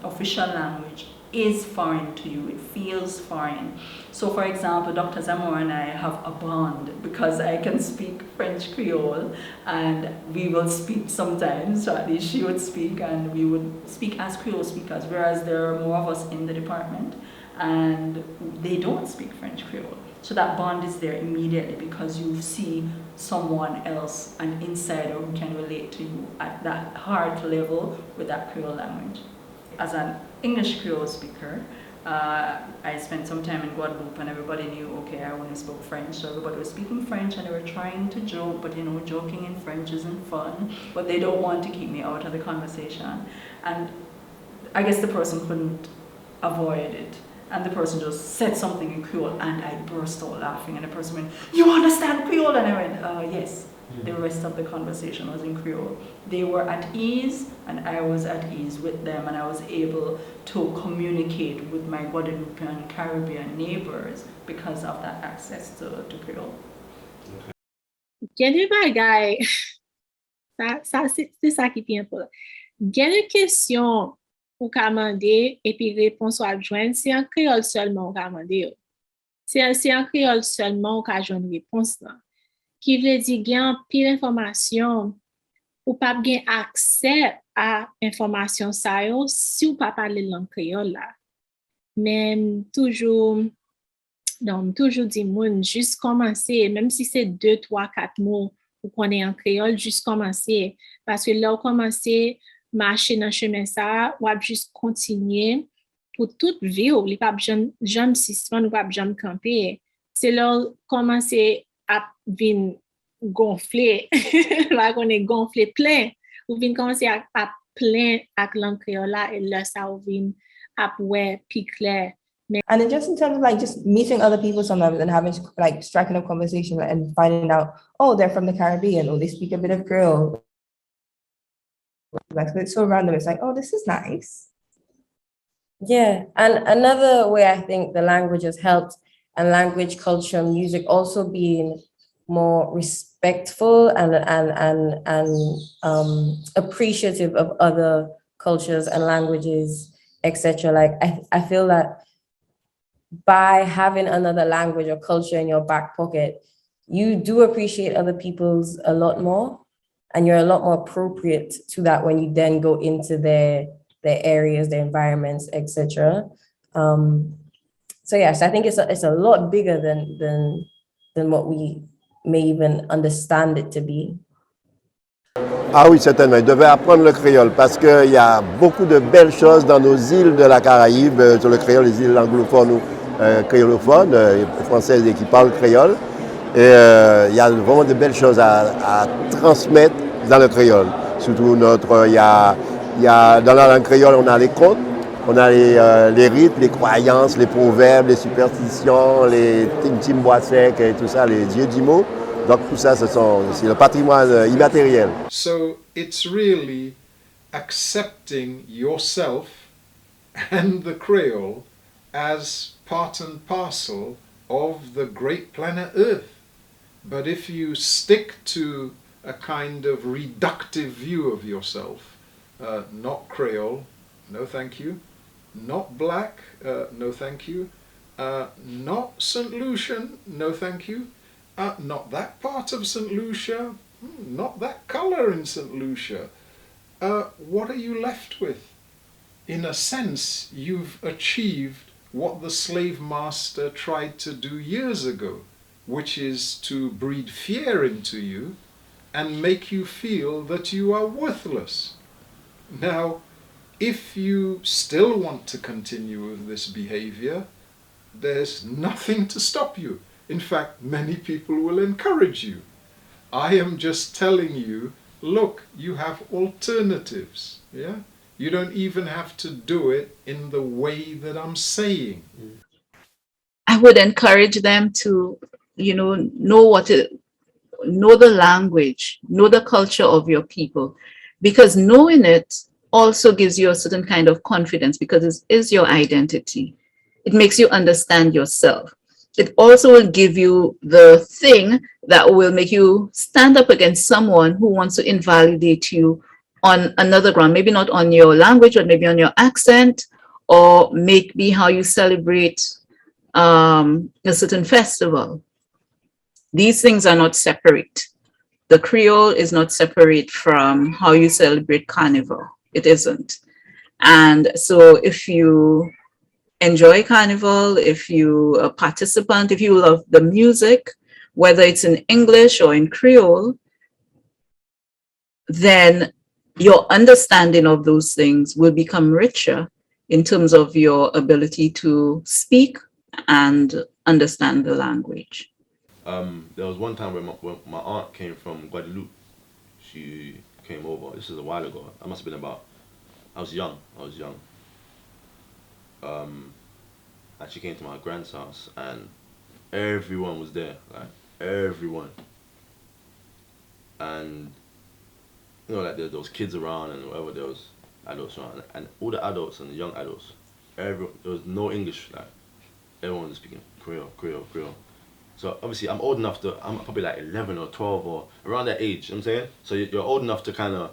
Speaker 25: official language is foreign to you. It feels foreign. So for example, Dr. Zamora and I have a bond because I can speak French Creole and we will speak sometimes, or at least she would speak and we would speak as Creole speakers, whereas there are more of us in the department and they don't speak French Creole. So that bond is there immediately because you see someone else, an insider who can relate to you at that heart level with that Creole language. As an English Creole speaker, I spent some time in Guadeloupe and everybody knew, okay, I only spoke French, so everybody was speaking French and they were trying to joke, but joking in French isn't fun, but they don't want to keep me out of the conversation. And I guess the person couldn't avoid it. And the person just said something in Creole and I burst out laughing and the person went, "You understand Creole?" And I went, yes. The rest of the conversation was in Creole. They were at ease and I was at ease with them and I was able to communicate with my Guadeloupean Caribbean neighbors because of that access to Creole.
Speaker 4: Quel bagay, ça c'est ça qui est important. Quelle question ou ka mande et puis réponse ou adjointe, c'est en créole seulement ou ka mande. C'est en créole seulement ou ka joindre réponse là. Qui veut dire gain pile information ou pas gain accès à information ça yo si ou pas parler langue créole là. Mais toujours dit moun juste commencer même si c'est 2 3 4 mots pour qu'on ait en créole, juste commencer. Parce que là, on commence à marcher dans le chemin, ça, on va juste continuer pour toute vie. On ne pas jamais suspendre, on pas jamais camper. C'est là on commence à venir gonfler, là, on est gonflé plein. On vient commencer à plein avec langue créole là, et là, ça, on vient à ouais, puis clair.
Speaker 7: And then just in terms of like just meeting other people sometimes and having like striking up conversation and finding out, oh, they're from the Caribbean or they speak a bit of Creole. Like, it's so random. It's like, oh, this is nice. Yeah, and another way I think the language has helped, and language, culture, music also being more respectful and appreciative of other cultures and languages, etc. Like I feel that by having another language or culture in your back pocket, you do appreciate other people's a lot more, and you're a lot more appropriate to that when you then go into their areas, their environments, etc. So yes, I think it's a lot bigger than what we may even understand it to be.
Speaker 17: Ah oui, certainement. Ils devaient apprendre le créole parce qu'il y a beaucoup de belles choses dans nos îles de la Caraïbe, sur le créole, les îles anglophones ou créolophones, françaises et qui parlent créole. Et il y a vraiment de belles choses à transmettre dans le créole. Surtout il y a dans la langue créole, on a les contes, on a les rites, les croyances, les proverbes, les superstitions, les timbois secs et tout ça, les dieux du mot. Donc tout ça, c'est le patrimoine immatériel.
Speaker 8: So it's really accepting yourself and the Creole as part and parcel of the great planet Earth. But if you stick to a kind of reductive view of yourself, not Creole, no thank you, not black, no thank you, not St. Lucian, no thank you, not that part of St. Lucia, not that colour in St. Lucia. What are you left with? In a sense, you've achieved what the slave master tried to do years ago, which is to breed fear into you and make you feel that you are worthless. Now, if you still want to continue with this behavior, there's nothing to stop you. In fact, many people will encourage you. I am just telling you, look, you have alternatives, yeah? You don't even have to do it in the way that I'm saying.
Speaker 9: I would encourage them to, know the language, know the culture of your people, because knowing it also gives you a certain kind of confidence because it is your identity. It makes you understand yourself. It also will give you the thing that will make you stand up against someone who wants to invalidate you on another ground, maybe not on your language, or maybe on your accent, or maybe how you celebrate a certain festival. These things are not separate. The Creole is not separate from how you celebrate Carnival. It isn't. And so if you enjoy Carnival, if you're a participant, if you love the music, whether it's in English or in Creole, then your understanding of those things will become richer in terms of your ability to speak and understand the language.
Speaker 10: There was one time when my aunt came from Guadeloupe. She came over. This is a while ago. I must have been I was young. And she came to my grand's house, and everyone was there, like everyone. And like there was kids around and whatever, there was adults around, and all the adults and the young adults, there was no English, like everyone was speaking Creole. So obviously I'm old enough I'm probably like 11 or 12 or around that age, you know what I'm saying? So you're old enough to kind of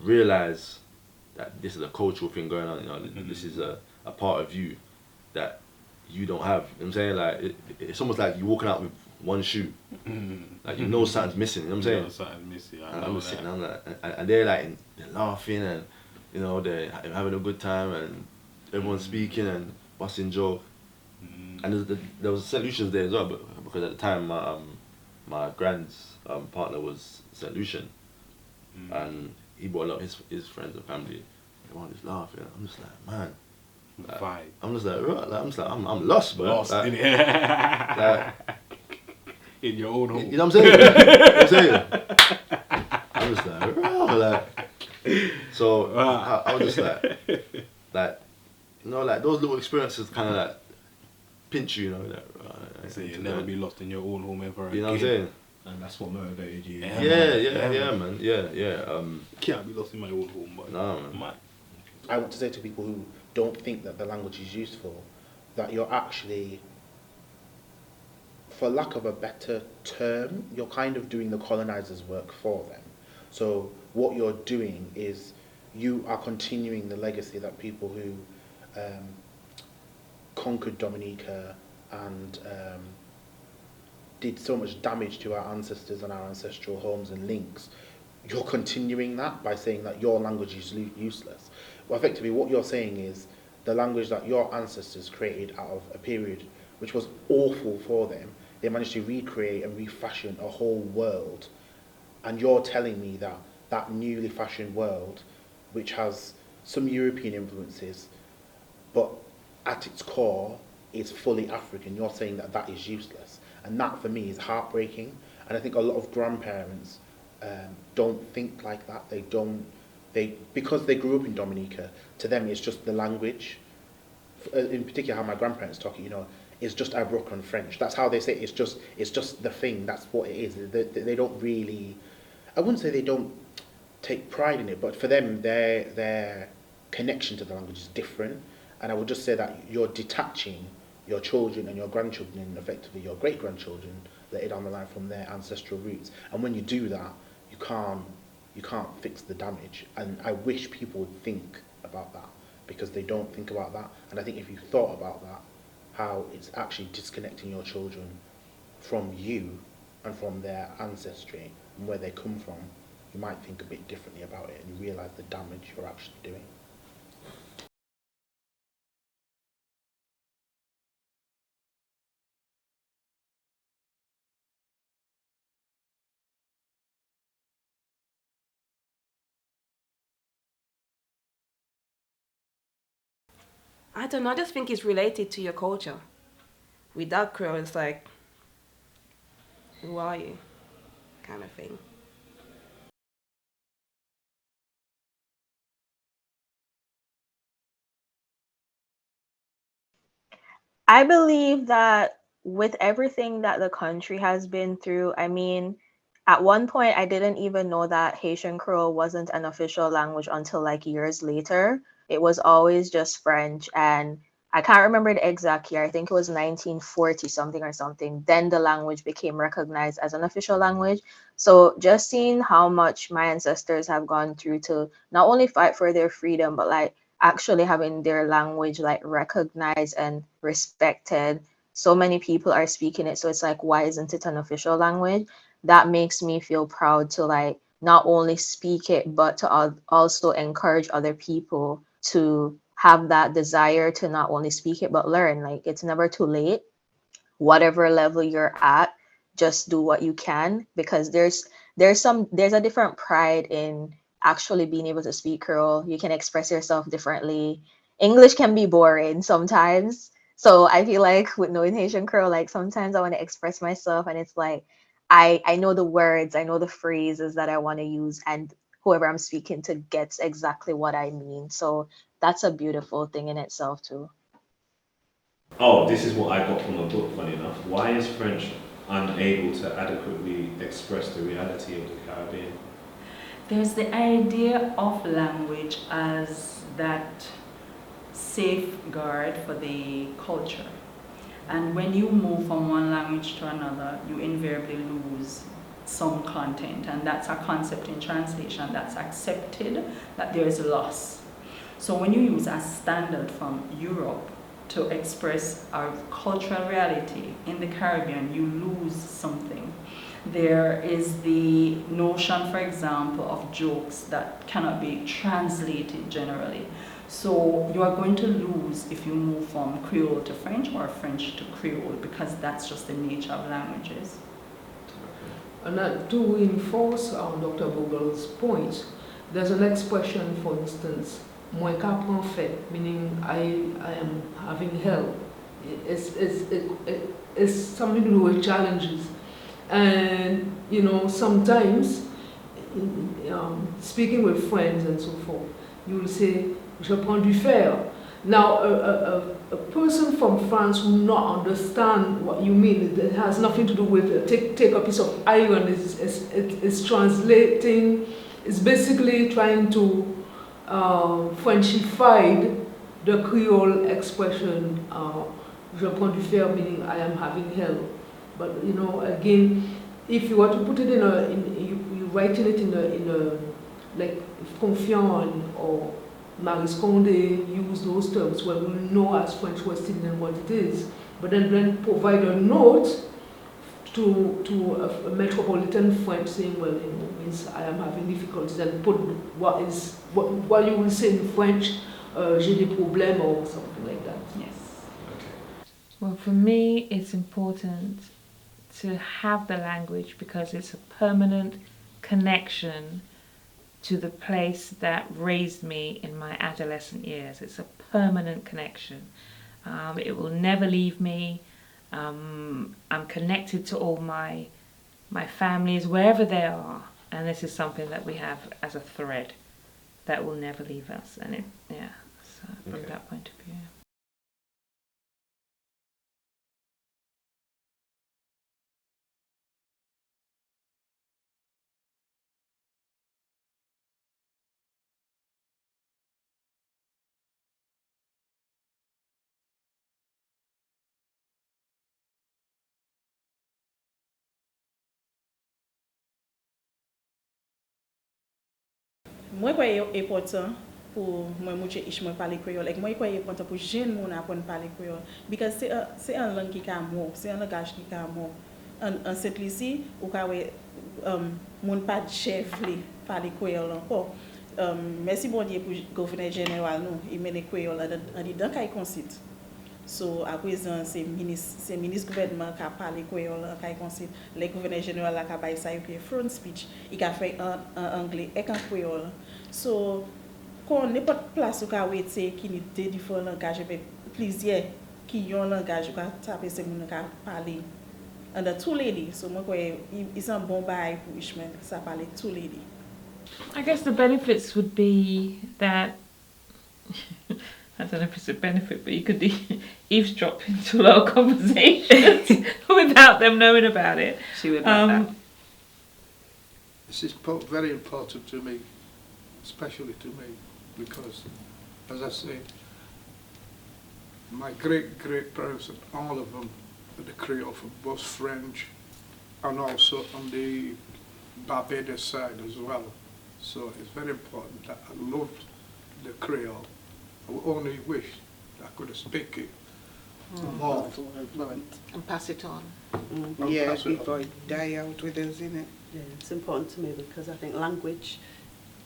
Speaker 10: realize that this is a cultural thing going on, this is a part of you that you don't have, you know what I'm saying? Like it's almost like you're walking out with one shoe, like something's missing, you know what I'm saying?
Speaker 11: Something's missing.
Speaker 10: And I'm sitting, I'm like, and they're like, they're laughing and they're having a good time and everyone's speaking and busting joke. And there was solutions there as well, because at the time my grand's partner was Sainte-Lucie, and he brought a lot of his friends and family. Everyone just laughing. I'm just like, man. Like, I'm just like, right, like, I'm lost, bro.
Speaker 3: Lost,
Speaker 10: like,
Speaker 3: like, in your own home.
Speaker 10: You know what I'm saying? You know what I'm saying? I'm just like, right, like. So I was just like, you know, like those little experiences kind of like pinch you, you know, like.
Speaker 3: So you'll never be lost in your own home ever again.
Speaker 10: You know what I'm saying?
Speaker 3: And that's what motivated you.
Speaker 10: Yeah, man. Yeah.
Speaker 3: Can't be lost in my own home, but
Speaker 10: no, man.
Speaker 18: I want to say to people who don't think that the language is useful, that you're actually, for lack of a better term, you're kind of doing the colonizers' work for them. So what you're doing is you are continuing the legacy that people who conquered Dominica and did so much damage to our ancestors and our ancestral homes and links, you're continuing that by saying that your language is useless. Well, effectively what you're saying is the language that your ancestors created out of a period which was awful for them, they managed to recreate and refashion a whole world, and you're telling me that that newly fashioned world, which has some European influences, but at its core is fully African, you're saying that that is useless. And that for me is heartbreaking. And I think a lot of grandparents don't think like that. Because they grew up in Dominica, to them it's just the language. In particular how my grandparents talk it, you know, it's just Ibrocan French. That's how they say it. It's just the thing, that's what it is. They don't really, I wouldn't say they don't take pride in it, but for them their connection to the language is different. And I would just say that you're detaching your children and your grandchildren and effectively your great-grandchildren later down the line from their ancestral roots. And when you do that, you can't fix the damage. And I wish people would think about that, because they don't think about that. And I think if you thought about that, how it's actually disconnecting your children from you and from their ancestry and where they come from, you might think a bit differently about it and you realise the damage you're actually doing.
Speaker 11: I don't know, I just think it's related to your culture. Without Creole, it's like, who are you? Kind of thing.
Speaker 12: I believe that with everything that the country has been through, I mean, at one point, I didn't even know that Haitian Creole wasn't an official language until like years later. It was always just French, and I can't remember the exact year. I think it was 1940 something or something. Then the language became recognized as an official language. So just seeing how much my ancestors have gone through to not only fight for their freedom, but like actually having their language like recognized and respected. So many people are speaking it. So it's like, why isn't it an official language? That makes me feel proud to like not only speak it, but to also encourage other people to have that desire to not only speak it, but learn. Like, it's never too late. Whatever level you're at, just do what you can, because there's a different pride in actually being able to speak Creole. You can express yourself differently. English can be boring sometimes. So I feel like with knowing Haitian Creole, like sometimes I want to express myself and it's like, I know the words, I know the phrases that I want to use, and whoever I'm speaking to gets exactly what I mean. So that's a beautiful thing in itself too.
Speaker 3: Oh, this is what I got from a book, funny enough. Why is French unable to adequately express the reality of the Caribbean?
Speaker 25: There's the idea of language as that safeguard for the culture. And when you move from one language to another, you invariably lose some content, and that's a concept in translation that's accepted, that there is loss. So when you use a standard from Europe to express our cultural reality in the Caribbean, you lose something. There is the notion, for example, of jokes that cannot be translated generally. So you are going to lose if you move from Creole to French or French to Creole, because that's just the nature of languages.
Speaker 5: And to reinforce Dr. Vogel's point, there's an expression, for instance, moi qu'apprend fait, meaning I am having help. It's something to do with challenges. And, you know, sometimes, speaking with friends and so forth, you will say, je prends du fer. Now, a person from France will not understand what you mean. It has nothing to do with take a piece of iron. It's translating. It's basically trying to Frenchify the Creole expression. Je prends du fer, meaning I am having help. But you know, again, if you were to put it you writing it in a like confiant or Maurice Condé use those terms where we know as French West Indian what it is, but then provide a note to a metropolitan French saying, well, you know, means I am having difficulties, and put what you will say in French, j'ai des problèmes or something like that.
Speaker 13: Yes. Well, for me, it's important to have the language because it's a permanent connection to the place that raised me in my adolescent years. It's a permanent connection. It will never leave me. I'm connected to all my families, wherever they are, and this is something that we have as a thread that will never leave us. And so from that point of view.
Speaker 14: Moi crois important pour moi mouche ich moi parler créole et moi crois important pour jeune moun apprendre parler créole because c'est un langue qui ka mort, c'est un langage qui ka mort. En Sainte-Lucie ou ka moun pas chef parler créole encore. Merci bon Dieu pour gouverneur général nous, il met les créole en dedans kay concite. So à présent c'est ministre gouvernement qui a parlé créole kay concite. Les gouverneur général la ka bay ça qui front speech, il a fait en anglais et en créole. So quand n'importe place où ka wete qui ni différents langages avec plusieurs qui ont langage ou ka taper ces moun ka parler under two ladies. So moi quoi it's un bon bail pour Ishmael ça parler two ladies.
Speaker 13: I guess the benefits would be that I don't know if it's a benefit, but you could eavesdrop into our conversations without them knowing about it.
Speaker 16: She would like that. This is very important to me, especially to me, because, as I say, my great-parents, all of them, the Creole, from both French and also on the Barbados side as well. So it's very important that I loved the Creole. I only wish I could speak it more.
Speaker 19: Fluent. And pass it on.
Speaker 16: Yeah,
Speaker 19: before it die out with us, isn't it? Yeah, it's important to me because I think language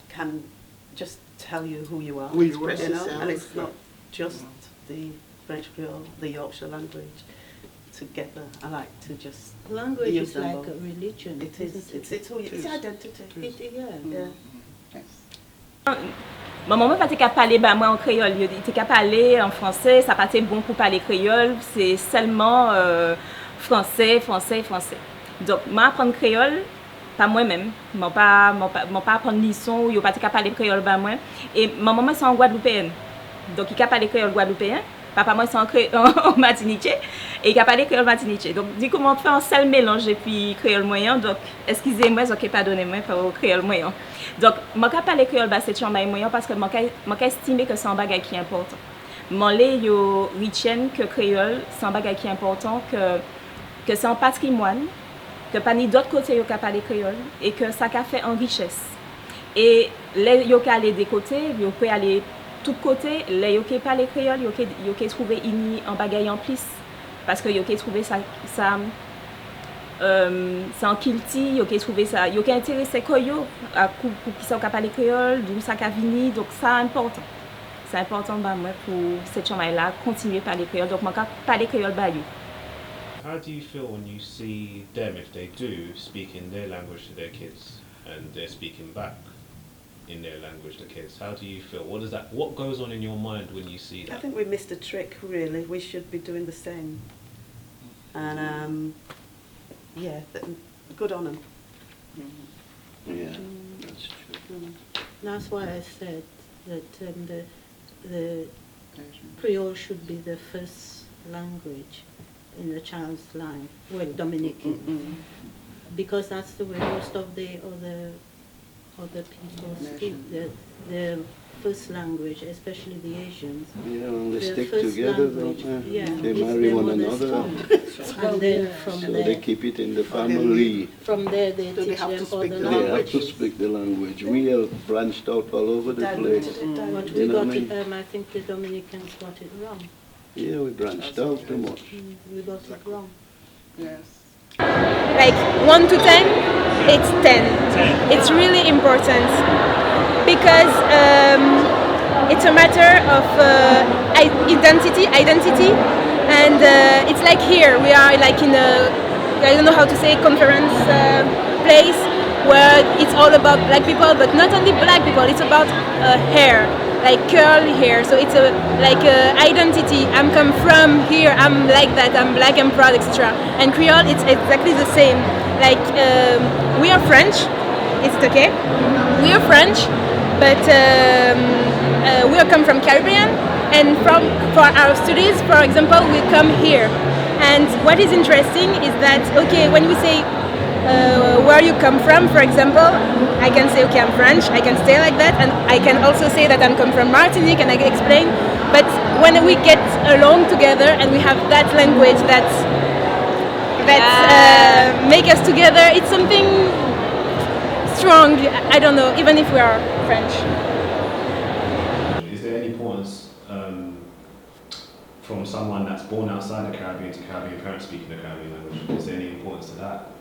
Speaker 19: can just tell you who you are.
Speaker 16: Who you are.
Speaker 19: And it's not just the French Creole, the Yorkshire language. Together, I like to just
Speaker 20: language
Speaker 19: use
Speaker 20: is like
Speaker 19: both.
Speaker 20: a religion.
Speaker 19: It is. It's who you. It's identity. Yeah.
Speaker 26: Maman pas qu'à parler moi en créole, il était qu'à parler en français, ça pas bon pour parler créole, c'est seulement français. Donc moi apprendre créole pas moi-même, moi pas apprendre leçon, yo pas qu'à parler créole ba moi et maman c'est en guadeloupéenne. Donc il qu'à parler créole guadeloupéen. Papa moi c'est en Martinique et il a parlé créole martiniquais. Donc du coup on fait un seul mélange et puis créole moyen. Donc excusez-moi, OK, pardonnez-moi pour créole moyen. Donc moi ka parler créole bas c'est chambre moyen parce que moi estimé que c'est un bagage qui est important. Moi les yo retiennent que créole c'est un bagage qui est important que c'est un patrimoine que pas ni d'autre côté yo ka parler créole et que ça ka fait en richesse. Et les yo ka aller des côtés, yo peut aller tout côté, les yo qui parlent créole, yo qui trouvé ini en bagaille en plus parce que yo qui trouvé ça en kilti, yo qui trouvé ça, yo qui intéressé koyo à pour qui ça parler créole, d'où ça ka vini, donc ça important. C'est important bah moi pour cette chambre là continuer parler créole. Donc moi parler créole ba yo.
Speaker 3: how do you feel when you see them, if they do, speak in their language to their kids and they're speaking back in their language to kids? How do you feel? What goes on in your mind when you see that?
Speaker 19: I think we missed a trick, really. We should be doing the same. And yeah, good on them.
Speaker 1: Yeah, that's true. That's why I said that the Creole should be the first language in the child's life, well, Dominican, because that's the way most of the other people speak. The first language, especially the Asians. Yeah, and they stick together, don't they? Yeah, they marry one another. And then from so there, they keep it in the family. From there they teach them other languages. They have to speak the language. We have branched out all over the place. But we got it, I think the Dominicans got it wrong. Yeah, we branched out too much. We got it wrong.
Speaker 19: Yes.
Speaker 2: Like 1 to 10, it's 10. It's really important because it's a matter of identity, and it's like here we are like in a, I don't know how to say, conference place where it's all about black people, but not only black people. It's about hair, like curly hair. So it's a like identity. I'm come from here. I'm like that. I'm black. I'm proud, etc. And Creole, it's exactly the same. Like we are French. Is it okay? We are French, but we come from Caribbean. And for our studies, for example, we come here. And what is interesting is that, okay, when we say where you come from, for example, I can say, okay, I'm French, I can stay like that, and I can also say that I'm come from Martinique, and I can explain. But when we get along together and we have that language that make us together, it's something strong. I don't know, even if we are French.
Speaker 3: Is there any importance from someone that's born outside the Caribbean to Caribbean parents speaking the Caribbean language? Is there any importance to that?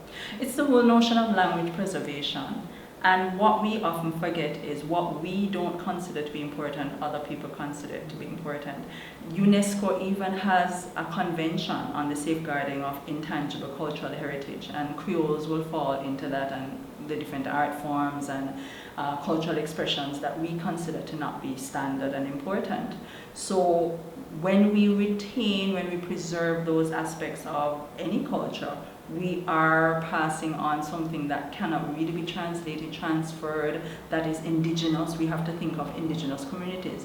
Speaker 25: It's the whole notion of language preservation. And what we often forget is what we don't consider to be important, other people consider to be important. UNESCO even has a convention on the safeguarding of intangible cultural heritage, and Creoles will fall into that, and the different art forms and cultural expressions that we consider to not be standard and important. So when we retain, when we preserve those aspects of any culture, we are passing on something that cannot really be translated, transferred, that is indigenous. We have to think of indigenous communities.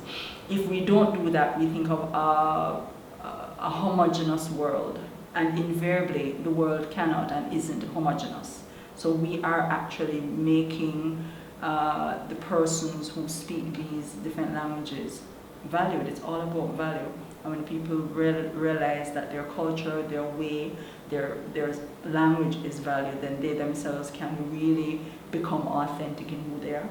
Speaker 25: If we don't do that, we think of a homogeneous world, and invariably the world cannot and isn't homogeneous. So we are actually making the persons who speak these different languages valued. It's all about value. And when people realize that their culture, their way, their language is valued, then they themselves can really become authentic in who they are.